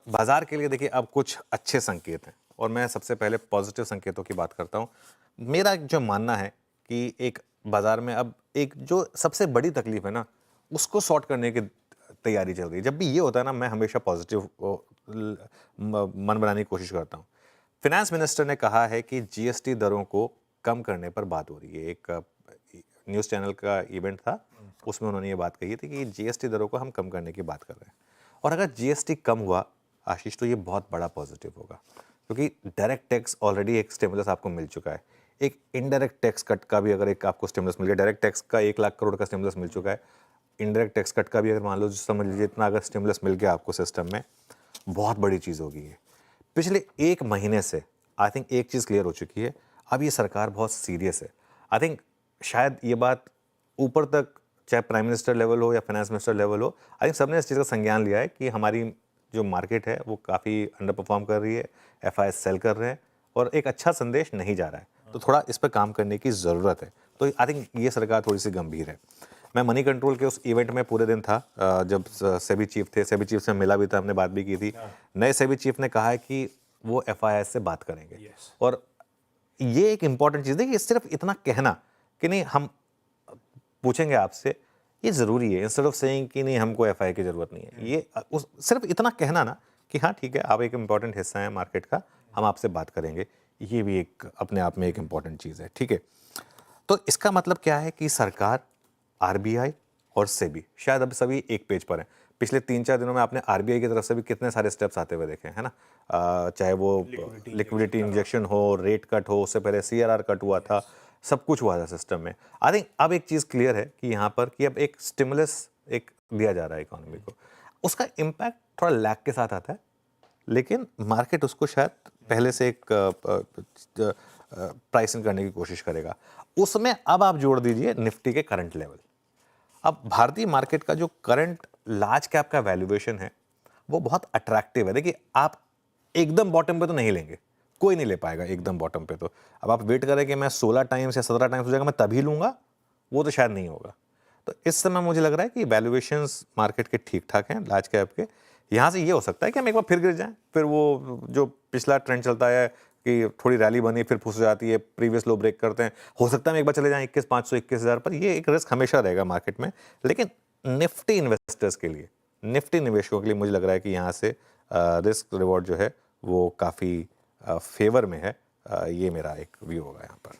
बाजार के लिए देखिए अब कुछ अच्छे संकेत हैं और मैं सबसे पहले पॉजिटिव संकेतों की बात करता हूँ। मेरा जो मानना है कि एक बाजार में अब एक जो सबसे बड़ी तकलीफ है ना, उसको सॉर्ट करने की तैयारी चल रही है। जब भी ये होता है ना, मैं हमेशा पॉजिटिव मन बनाने की कोशिश करता हूँ। फिनेंस मिनिस्टर ने कहा है कि जीएसटी दरों को कम करने पर बात हो रही है। एक न्यूज़ चैनल का इवेंट था, उसमें उन्होंने ये बात कही थी कि जीएसटी दरों को हम कम करने की बात कर रहे हैं। और अगर जीएसटी कम हुआ आशीष, तो ये बहुत बड़ा पॉजिटिव होगा, क्योंकि डायरेक्ट टैक्स ऑलरेडी एक स्टिमुलस आपको मिल चुका है। एक इनडायरेक्ट टैक्स कट का भी अगर एक आपको स्टिमुलस मिल गया, डायरेक्ट टैक्स का 1 लाख करोड़ का स्टिमुलस मिल चुका है, इनडायरेक्ट टैक्स कट का भी अगर मान लो समझ लीजिए इतना अगर स्टिमुलस मिल गया आपको सिस्टम में, बहुत बड़ी चीज़ होगी ये। पिछले 1 महीने से आई थिंक एक चीज़ क्लियर हो चुकी है, अब ये सरकार बहुत सीरियस है। आई थिंक शायद ये बात ऊपर तक, चाहे प्राइम मिनिस्टर लेवल हो या फाइनेंस मिनिस्टर लेवल हो, आई थिंक सबने इस चीज़ का संज्ञान लिया है कि हमारी जो मार्केट है वो काफ़ी अंडर परफॉर्म कर रही है, एफआईआई सेल कर रहे हैं और एक अच्छा संदेश नहीं जा रहा है, तो थोड़ा इस पर काम करने की ज़रूरत है। तो आई थिंक ये सरकार थोड़ी सी गंभीर है। मैं मनी कंट्रोल के उस इवेंट में पूरे दिन था, जब सेबी चीफ थे, सेबी चीफ से मिला भी था, हमने बात भी की थी। नए सेबी चीफ ने कहा है कि वो एफआईआई से बात करेंगे। और ये एक इंपॉर्टेंट चीज़ है कि सिर्फ इतना कहना कि नहीं हम पूछेंगे आपसे, ये ज़रूरी है, इंस्टेड ऑफ सेइंग कि नहीं हमको एफआईआई की ज़रूरत नहीं है। ये उस सिर्फ इतना कहना ना कि हाँ ठीक है, आप एक इम्पॉर्टेंट हिस्सा हैं मार्केट का, हम आपसे बात करेंगे, ये भी एक अपने आप में एक इम्पॉर्टेंट चीज़ है। ठीक है, तो इसका मतलब क्या है कि सरकार, आरबीआई और सेबी शायद अब सभी एक पेज पर हैं। पिछले 3-4 दिनों में आपने आरबीआई की तरफ से भी कितने सारे स्टेप्स आते हुए देखे हैं ना। चाहे वो लिक्विडिटी इंजेक्शन हो, रेट कट हो, उससे पहले सीआरआर कट हुआ था, सब कुछ हुआ था सिस्टम में। आई थिंक अब एक चीज़ क्लियर है कि यहाँ पर कि अब एक स्टिमुलस एक दिया जा रहा है इकोनॉमी को, उसका इम्पैक्ट थोड़ा लैग के साथ आता है, लेकिन मार्केट उसको शायद पहले से एक प्राइसिंग करने की कोशिश करेगा। उसमें अब आप जोड़ दीजिए निफ्टी के करंट लेवल। अब भारतीय मार्केट का जो करंट लार्ज कैप का वैल्यूएशन है वो बहुत अट्रैक्टिव है। देखिए, आप एकदम बॉटम पे तो नहीं लेंगे, कोई नहीं ले पाएगा एकदम बॉटम पे। तो अब आप वेट करें कि मैं 16 टाइम्स या 17 टाइम्स हो जाएगा मैं तभी लूंगा, वो तो शायद नहीं होगा। तो इस समय मुझे लग रहा है कि वैल्यूएशंस मार्केट के ठीक ठाक हैं लार्ज कैप के। यहाँ से ये हो सकता है कि हम एक बार फिर गिर जाएं, फिर वो जो पिछला ट्रेंड चलता है कि थोड़ी रैली बनी फिर फुस जाती है, प्रीवियस लो ब्रेक करते हैं, हो सकता है हम एक बार चले जाएं 21,500 21,000 पर। ये एक रिस्क हमेशा रहेगा मार्केट में, लेकिन निफ्टी इन्वेस्टर्स के लिए, निफ्टी निवेशकों के लिए मुझे लग रहा है कि यहाँ से रिस्क रिवॉर्ड जो है वो काफ़ी फेवर में है। ये मेरा एक व्यू होगा यहाँ पर।